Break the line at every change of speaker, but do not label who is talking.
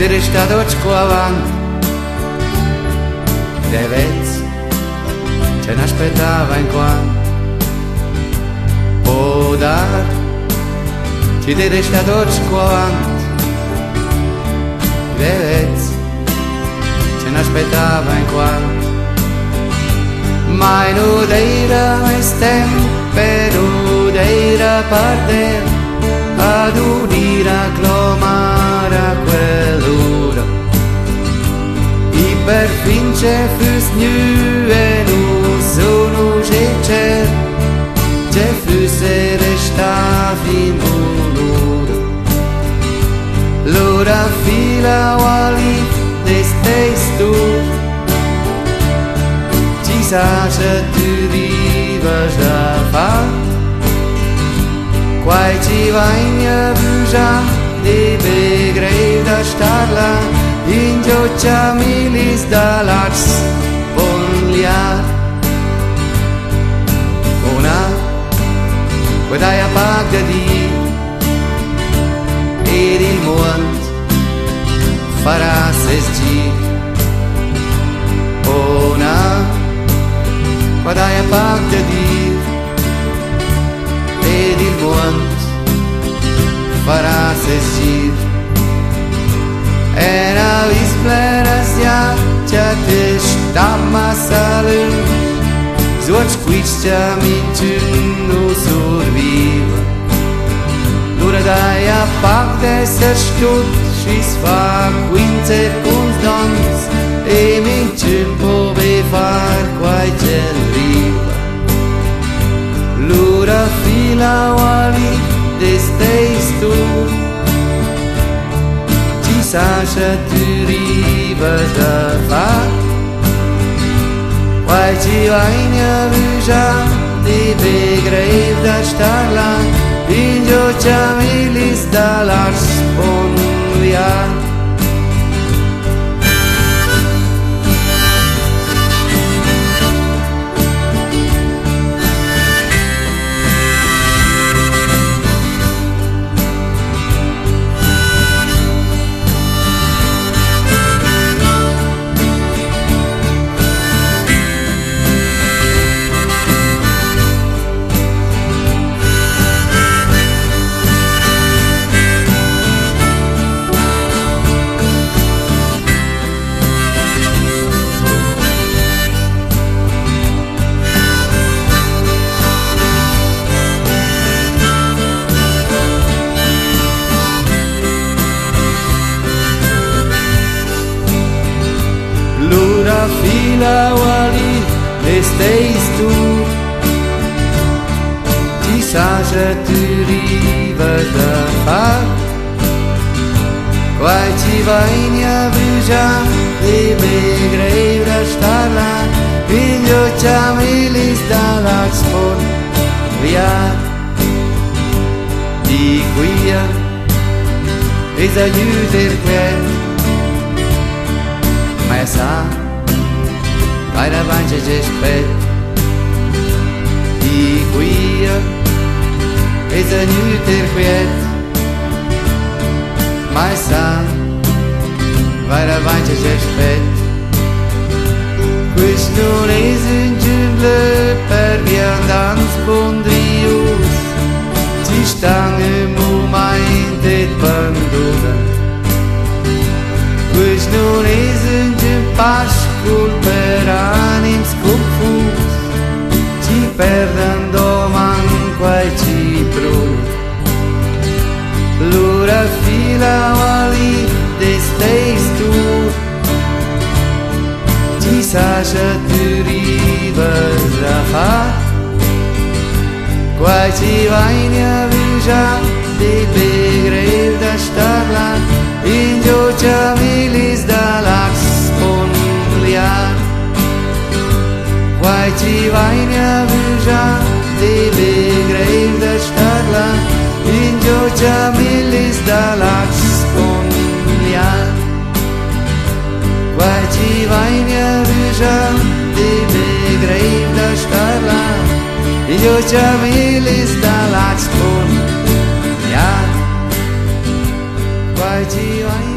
restà avant, drets, ce n'aspettava in quant, pardert, ci restà avant, drets, ce n'aspettava in quant, mai dudir meis temp, dudir pardert, a dudir a clomar a quell'ura. I perfin füss uschè, tschert, füss restà fin bunura. Lura fila gualiv, Teis tur, uschè tu rivast avant, quai javüschà, greiv da starla, ingio drets, quai appartegnan, ed il mond farà ses gir. Quai appartegnan, ed il mond farà ses gir. Era visplera te stamma salun, uschè no surviva. Lura stut, fa 15 seconds dans, e pove far quai riva. Lura fila gualiv, Teis tur, uschè tu rivast quai javüschà, greiv da starla, ingio bunura. Lura fila gualiv, Teis tur, uschè tu rivast quai javüschà, greiv da starla, ingio di quia es a dudir quet, meis avant spettà, di quia es a dudir quet, meis avant spettà. Quist non es ingio per viandants bondrius, ci stange moment et bandura. Quist non es ingio pascul per anims confus, ci perdan doman quai ci brut. Lura fila gualiv, Teis tur, uschè tu rivast quai javüschà, greiv da starla, ingio bunura. Quai javüschà, greiv da starla, ingio bunura. Quai javüschà, greiv da starla, ingio bunura. Quai